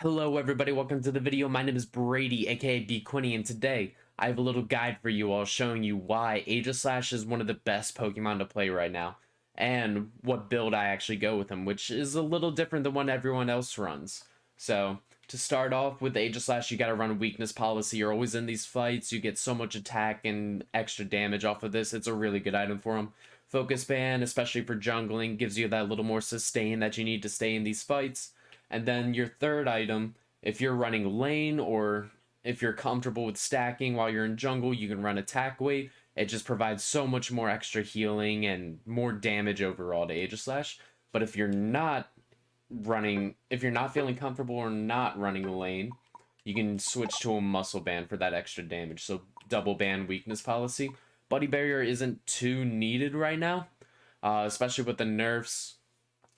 Hello everybody, welcome to the video. My name is Brady, aka B20, and today I have a little guide for you all showing you why Aegislash is one of the best Pokemon to play right now, and what build I actually go with him, which is a little different than what everyone else runs. So, to start off with Aegislash, you gotta run weakness policy. You're always in these fights, you get so much attack and extra damage off of this. It's a really good item for him. Focus Band, especially for jungling, gives you that little more sustain that you need to stay in these fights. And then your third item, if you're running lane or if you're comfortable with stacking while you're in jungle, you can run attack weight. It just provides so much more extra healing and more damage overall to Aegislash. But if you're not feeling comfortable or not running the lane, you can switch to a muscle band for that extra damage. So double band weakness policy. Buddy Barrier isn't too needed right now, especially with the nerfs.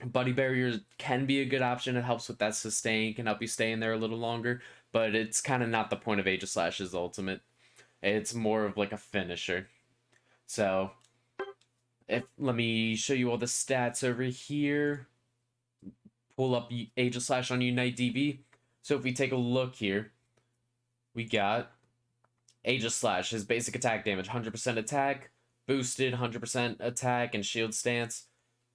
Buddy Barrier can be a good option. It helps with that sustain, can help you stay in there a little longer, but it's kind of not the point of Aegislash's ultimate. It's more of like a finisher. So, let me show you all the stats over here. Pull up Aegislash on Unite DB. So if we take a look here, we got Aegislash, his basic attack damage, 100% attack, boosted 100% attack and shield stance.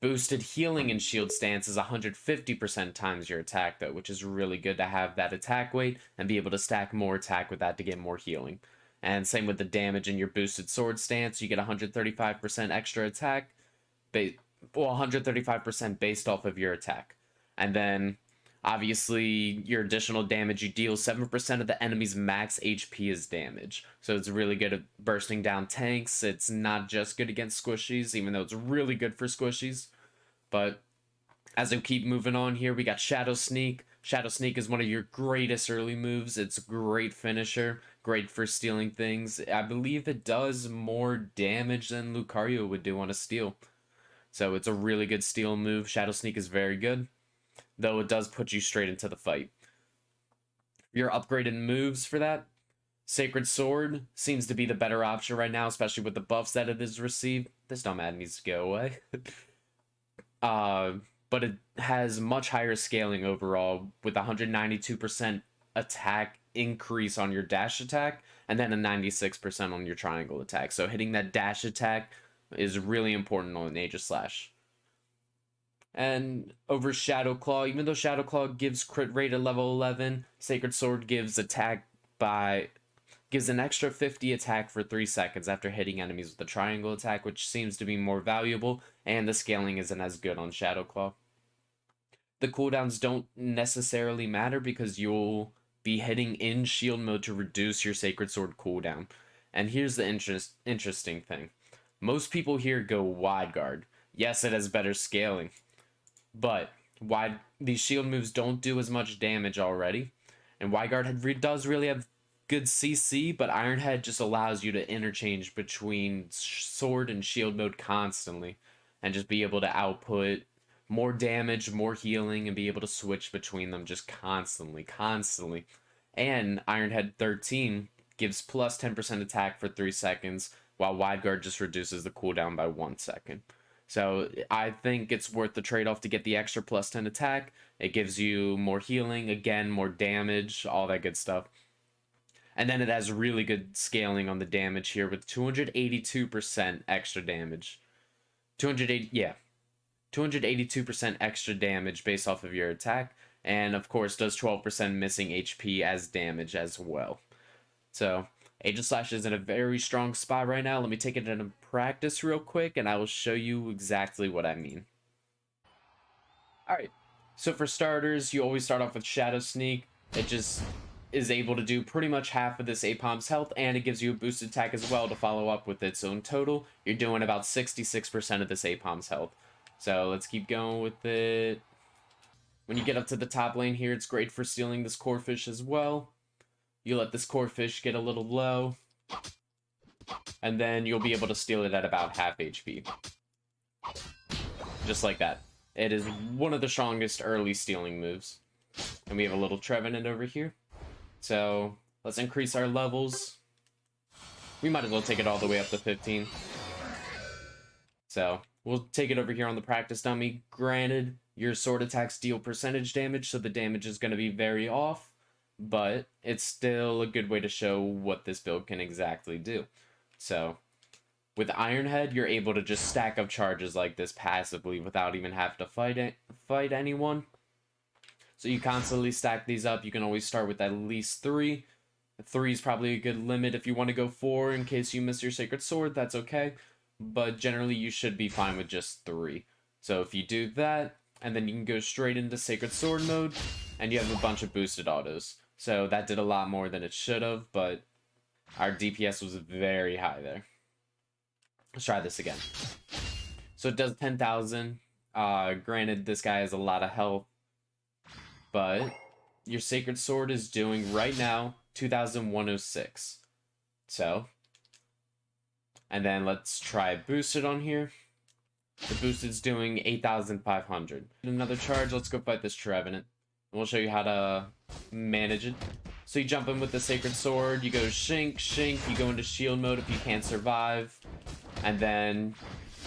Boosted healing and shield stance is 150% times your attack, though, which is really good to have that attack weight and be able to stack more attack with that to get more healing. And same with the damage in your boosted sword stance, you get 135% extra attack, 135% based off of your attack. And then, obviously, your additional damage you deal, 7% of the enemy's max HP is damage. So it's really good at bursting down tanks. It's not just good against squishies, even though it's really good for squishies. But as we keep moving on here, we got Shadow Sneak. Shadow Sneak is one of your greatest early moves. It's a great finisher, great for stealing things. I believe it does more damage than Lucario would do on a steal. So it's a really good steal move. Shadow Sneak is very good, though it does put you straight into the fight. Your upgraded moves for that, Sacred Sword seems to be the better option right now, especially with the buffs that it has received. This dumb needs to go away. But it has much higher scaling overall with 192% attack increase on your dash attack and then a 96% on your triangle attack. So hitting that dash attack is really important on Aegislash. And over Shadow Claw, even though Shadow Claw gives crit rate at level 11, Sacred Sword gives gives an extra 50 attack for 3 seconds after hitting enemies with the triangle attack, which seems to be more valuable, and the scaling isn't as good on Shadow Claw. The cooldowns don't necessarily matter because you'll be hitting in shield mode to reduce your Sacred Sword cooldown. And here's the interesting thing. Most people here go Wide Guard. Yes, it has better scaling, but these shield moves don't do as much damage already, and Wide Guard does really have good CC, but Iron Head just allows you to interchange between sword and shield mode constantly and just be able to output more damage, more healing, and be able to switch between them just constantly. And Iron Head 13 gives plus 10% attack for 3 seconds, while Wide Guard just reduces the cooldown by 1 second. So I think it's worth the trade-off to get the extra plus 10 attack. It gives you more healing, again, more damage, all that good stuff. And then it has really good scaling on the damage here with 282% extra damage. 282% extra damage based off of your attack. And of course does 12% missing HP as damage as well. So Aegislash is in a very strong spot right now. Let me take it into practice real quick and I will show you exactly what I mean. Alright, so for starters, you always start off with Shadow Sneak. It just is able to do pretty much half of this Apom's health, and it gives you a boosted attack as well to follow up with its own total. You're doing about 66% of this Apom's health. So let's keep going with it. When you get up to the top lane here, it's great for stealing this Corphish as well. You let this Corphish get a little low, and then you'll be able to steal it at about half HP. Just like that. It is one of the strongest early stealing moves. And we have a little Trevenant over here. So let's increase our levels. We might as well take it all the way up to 15. So we'll take it over here on the practice dummy. Granted, Your sword attacks deal percentage damage, so the damage is going to be very off, but it's still a good way to show what this build can exactly do. So, with Iron Head, you're able to just stack up charges like this passively without even having to fight anyone. So you constantly stack these up. You can always start with at least 3. 3 is probably a good limit. If you want to go 4 in case you miss your Sacred Sword, that's okay. But generally you should be fine with just 3. So if you do that, and then you can go straight into Sacred Sword mode, and you have a bunch of boosted autos. So that did a lot more than it should have, but our DPS was very high there. Let's try this again. So it does 10,000. Granted, this guy has a lot of health, but your Sacred Sword is doing right now 2,106. So, and then let's try boosted on here. The boosted's doing 8,500. Another charge. Let's go fight this Trevenant. And we'll show you how to manage it. So you jump in with the Sacred Sword. You go shink, shink. You go into shield mode if you can't survive. And then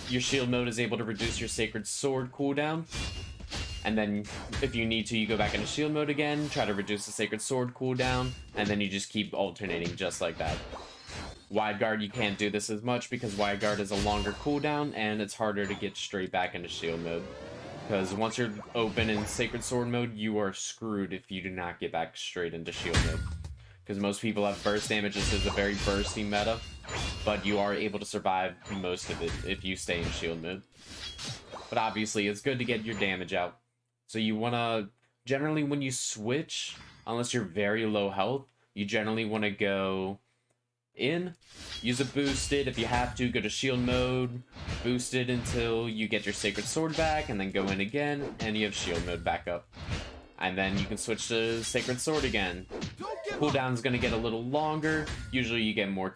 your shield mode is able to reduce your Sacred Sword cooldown. And then if you need to, you go back into shield mode again, try to reduce the Sacred Sword cooldown, and then you just keep alternating just like that. Wide Guard, you can't do this as much because Wide Guard is a longer cooldown, and it's harder to get straight back into shield mode. Because once you're open in Sacred Sword mode, you are screwed if you do not get back straight into shield mode. Because most people have burst damage. This is a very bursty meta, but you are able to survive most of it if you stay in shield mode. But obviously, it's good to get your damage out. So you want to, generally when you switch, unless you're very low health, you generally want to go in, use a boosted. If you have to, go to shield mode, boosted until you get your Sacred Sword back, and then go in again, and you have shield mode back up. And then you can switch to Sacred Sword again. Cooldown's going to get a little longer. Usually you get more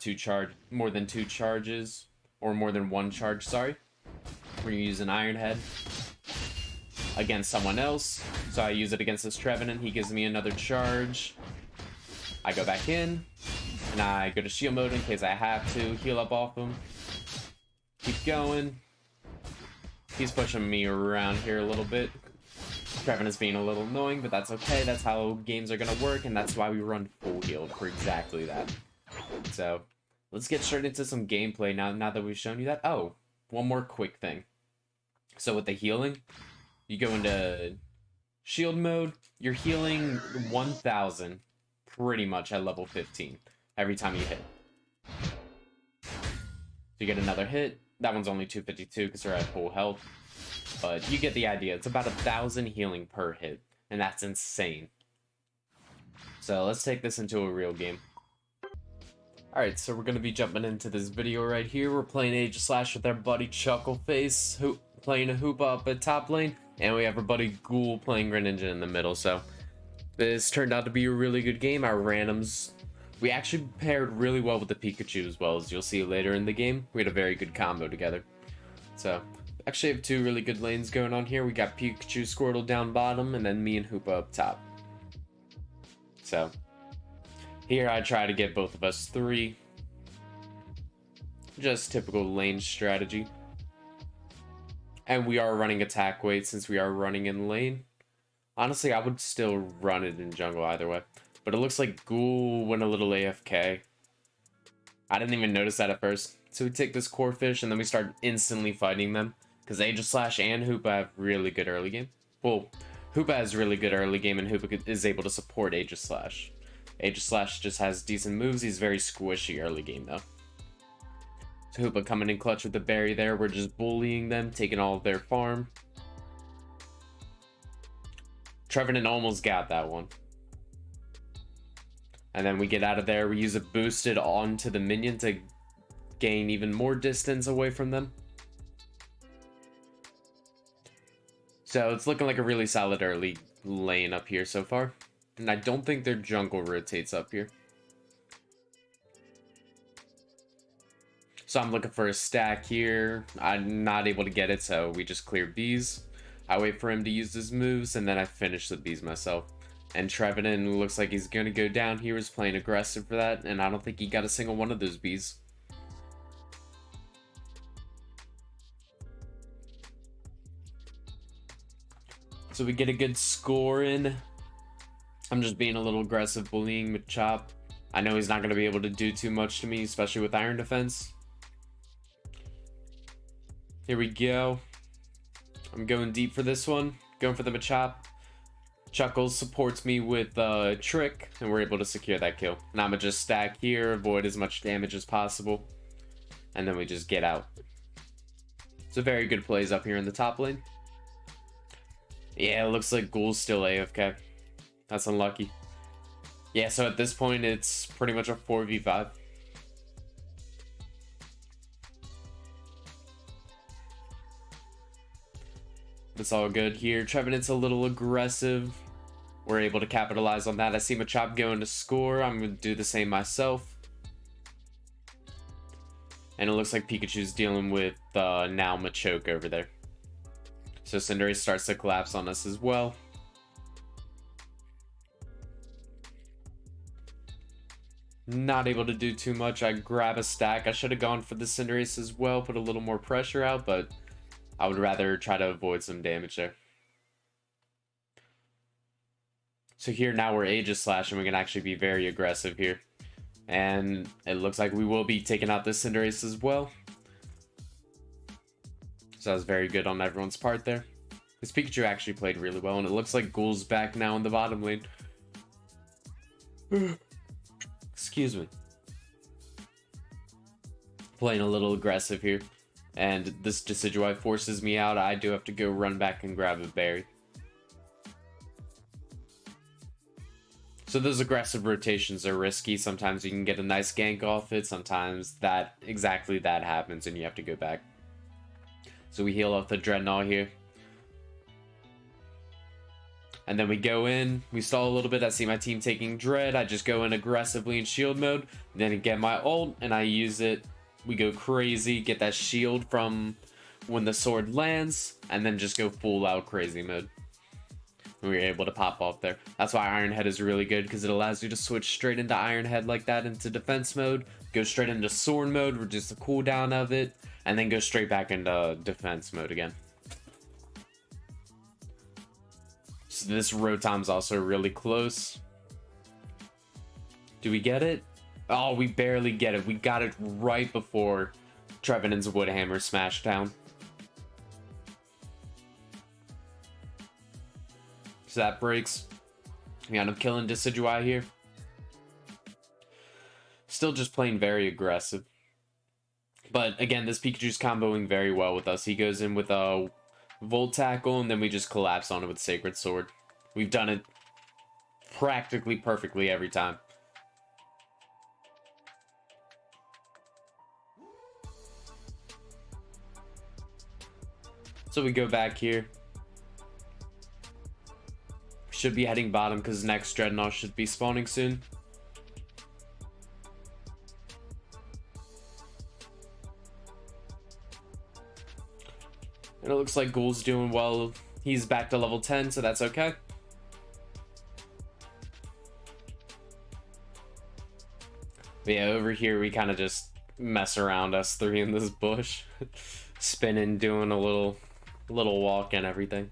than 2 charges, or more than 1 charge, sorry, when you use an Iron Head against someone else. So I use it against this Trevenant. He gives me another charge. I go back in, and I go to shield mode in case I have to heal up off him. Keep going. He's pushing me around here a little bit. Trevenant's being a little annoying, but that's okay. That's how games are going to work, and that's why we run full healed for exactly that. So let's get straight into some gameplay now that we've shown you that. Oh, one more quick thing. So with the healing, you go into shield mode, you're healing 1,000 pretty much at level 15 every time you hit. So you get another hit. That one's only 252 because they're at full health. But you get the idea. It's about 1,000 healing per hit, and that's insane. So let's take this into a real game. Alright, so we're going to be jumping into this video right here. We're playing Aegislash with our buddy Chuckleface, playing a Hoopa up at top lane, and we have our buddy Ghoul playing Greninja in the middle. So this turned out to be a really good game. Our randoms, we actually paired really well with the Pikachu as well, as you'll see later in the game. We had a very good combo together. So actually have 2 really good lanes going on here. We got Pikachu, Squirtle down bottom, and then me and Hoopa up top. So here I try to get both of us 3. Just typical lane strategy. And we are running attack weight since we are running in lane. Honestly, I would still run it in jungle either way. But it looks like Ghoul went a little AFK. I didn't even notice that at first. So we take this core fish and then we start instantly fighting them. Because Aegislash and Hoopa have really good early game. Well, Hoopa has really good early game and Hoopa is able to support Aegislash. Aegislash just has decent moves. He's very squishy early game though. So Hoopa coming in clutch with the berry there. We're just bullying them, taking all of their farm. Trevenant almost got that one. And then we get out of there. We use a boosted onto the minion to gain even more distance away from them. So it's looking like a really solid early lane up here so far. And I don't think their jungle rotates up here. So I'm looking for a stack here. I'm not able to get it, so we just clear bees. I wait for him to use his moves, and then I finish the bees myself. And Trevenant looks like he's going to go down. He was playing aggressive for that, and I don't think he got a single one of those bees. So we get a good score in. I'm just being a little aggressive, bullying Machop. I know he's not going to be able to do too much to me, especially with Iron Defense. Here we go. I'm going deep for this one. Going for the Machop. Chuckles supports me with Trick, and we're able to secure that kill. Now I'm going to just stack here, avoid as much damage as possible, and then we just get out. So very good plays up here in the top lane. Yeah, it looks like Ghoul's still AFK. That's unlucky. Yeah, so at this point, it's pretty much a 4v5. It's all good here. Trevenant's a little aggressive. We're able to capitalize on that. I see Machop going to score. I'm going to do the same myself. And it looks like Pikachu's dealing with now Machoke over there. So Cinderace starts to collapse on us as well. Not able to do too much. I grab a stack. I should have gone for the Cinderace as well, put a little more pressure out, but I would rather try to avoid some damage there. So here now we're Aegislash, and we can actually be very aggressive here. And it looks like we will be taking out this Cinderace as well. So that was very good on everyone's part there. This Pikachu actually played really well, and it looks like Ghoul's back now in the bottom lane. Excuse me. Playing a little aggressive here. And this Decidueye forces me out. I do have to go run back and grab a berry. So those aggressive rotations are risky. Sometimes you can get a nice gank off it. Sometimes exactly that happens and you have to go back. So we heal off the Dreadnought here. And then we go in, we stall a little bit. I see my team taking Dread. I just go in aggressively in shield mode. Then I get my ult and I use it. We go crazy, get that shield from when the sword lands, and then just go full out crazy mode. We were able to pop off there. That's why Iron Head is really good, because it allows you to switch straight into Iron Head like that into defense mode, go straight into sword mode, reduce the cooldown of it, and then go straight back into defense mode again. So this Rotom's also really close. Do we get it? Oh, we barely get it. We got it right before Trevenant's Woodhammer smashed down. So that breaks. We end up killing Decidueye here. Still just playing very aggressive. But again, this Pikachu's comboing very well with us. He goes in with a Volt Tackle, and then we just collapse on it with Sacred Sword. We've done it practically perfectly every time. So we go back here. Should be heading bottom because next Dreadnought should be spawning soon. And it looks like Ghoul's doing well. He's back to level 10, so that's okay. But yeah, over here we kind of just mess around, us three in this bush. Spinning, doing a little walk and everything.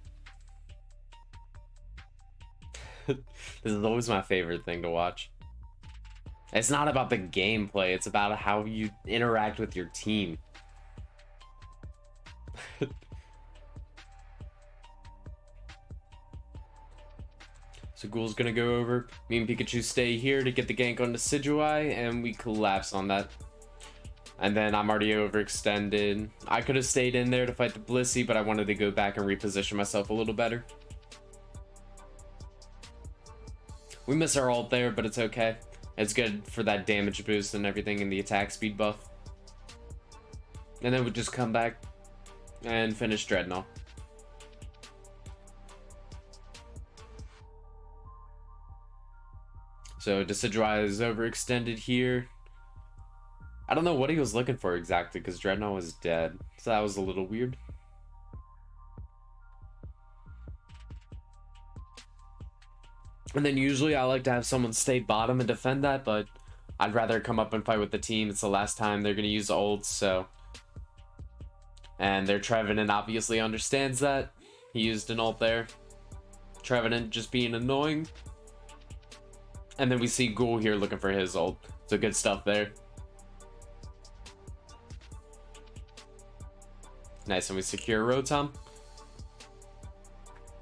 This is always my favorite thing to watch. It's not about the gameplay, it's about how you interact with your team. So Ghoul's gonna go over. Me and Pikachu stay here to get the gank on Decidueye, and we collapse on that. And then I'm already overextended. I could have stayed in there to fight the Blissey, but I wanted to go back and reposition myself a little better. We miss our ult there, but it's okay. It's good for that damage boost and everything and the attack speed buff. And then we just come back and finish Dreadnought. So Decidueye is overextended here. I don't know what he was looking for exactly because Dreadnought was dead. So that was a little weird. And then usually I like to have someone stay bottom and defend that, but I'd rather come up and fight with the team. It's the last time they're going to use ults, so. And their Trevenant obviously understands that. He used an ult there. Trevenant just being annoying. And then we see Ghoul here looking for his ult. So good stuff there. Nice, and we secure Rotom.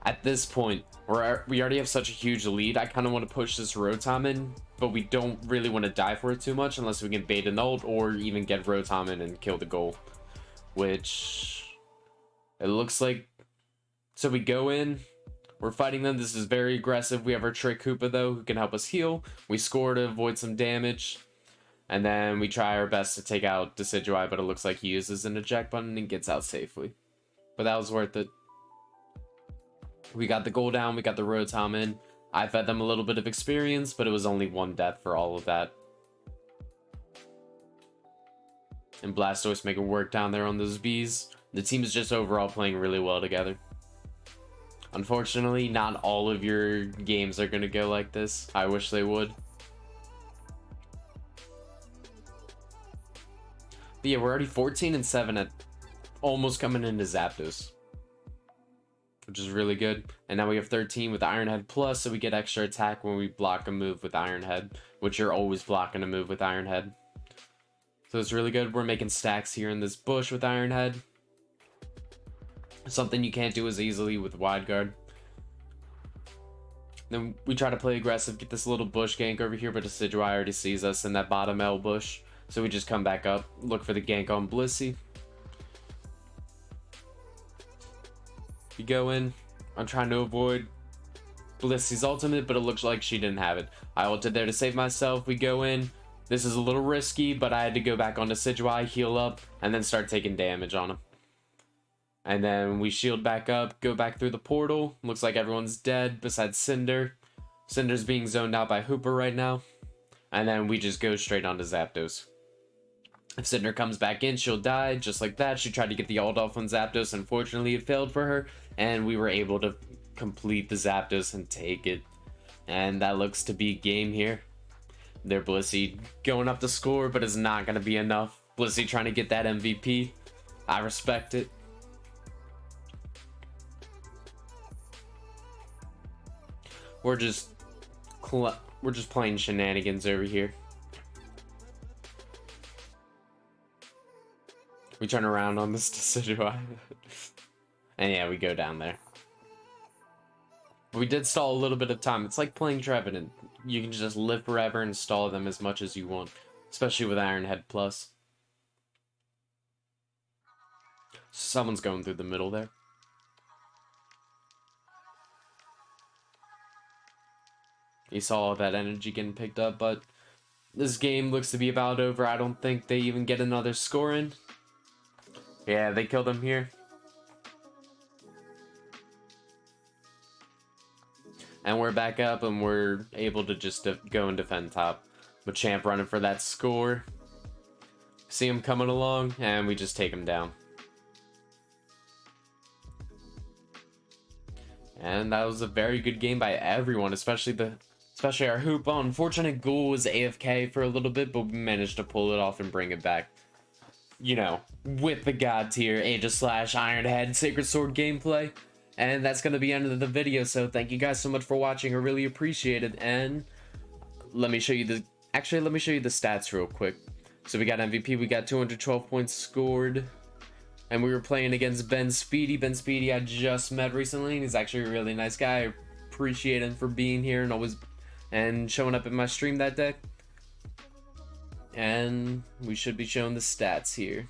At this point, we already have such a huge lead. I kind of want to push this Rotom in, but we don't really want to die for it too much unless we can bait an ult or even get Rotom in and kill the Ghoul. Which it looks like. So we go in. We're fighting them. This is very aggressive. We have our Trick Koopa, though, who can help us heal. We score to avoid some damage. And then we try our best to take out Decidueye, but it looks like he uses an eject button and gets out safely. But that was worth it. We got the goal down. We got the Rotom in. I fed them a little bit of experience, but it was only one death for all of that. And Blastoise making work down there on those bees. The team is just overall playing really well together. Unfortunately, not all of your games are going to go like this. I wish they would. But yeah, we're already 14-7 at almost coming into Zapdos, which is really good. And now we have 13 with Iron Head Plus, so we get extra attack when we block a move with Iron Head, which you're always blocking a move with Iron Head. So it's really good. We're making stacks here in this bush with Iron Head. Something you can't do as easily with Wide Guard. Then we try to play aggressive, get this little bush gank over here, but Decidueye already sees us in that bottom L bush. So we just come back up, look for the gank on Blissey. We go in. I'm trying to avoid Blissey's ultimate, but it looks like she didn't have it. I ulted there to save myself. We go in. This is a little risky, but I had to go back on Decidueye, heal up, and then start taking damage on him. And then we shield back up, go back through the portal. Looks like everyone's dead besides Cinder. Cinder's being zoned out by Hooper right now. And then we just go straight onto Zapdos. If Cinder comes back in, she'll die just like that. She tried to get the ult off on Zapdos. Unfortunately, it failed for her. And we were able to complete the Zapdos and take it. And that looks to be game here. Their Blissey going up the score, but it's not going to be enough. Blissey trying to get that MVP. I respect it. We're just playing shenanigans over here. We turn around on this Decidueye. And yeah, we go down there. But we did stall a little bit of time. It's like playing Trevenant. You can just live forever and stall them as much as you want. Especially with Iron Head Plus. Someone's going through the middle there. You saw all that energy getting picked up, but this game looks to be about over. I don't think they even get another score in. Yeah, they killed him here. And we're back up, and we're able to just go and defend top. With Champ running for that score. See him coming along, and we just take him down. And that was a very good game by everyone, especially our Hoop. Unfortunate Ghoul was AFK for a little bit, but we managed to pull it off and bring it back. You know, with the God tier, Aegislash, Iron Head, Sacred Sword gameplay. And that's going to be the end of the video, so thank you guys so much for watching. I really appreciate it. And let me show you the stats real quick. So we got MVP, we got 212 points scored. And we were playing against Ben Speedy. Ben Speedy I just met recently, and he's actually a really nice guy. I appreciate him for being here and showing up in my stream that day. And we should be showing the stats here.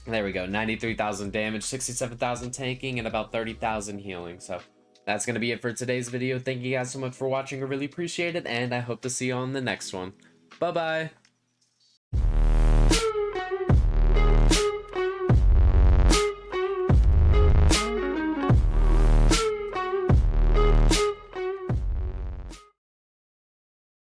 There we go, 93,000 damage, 67,000 tanking, and about 30,000 healing. So that's going to be it for today's video. Thank you guys so much for watching. I really appreciate it, and I hope to see you on the next one. Bye-bye.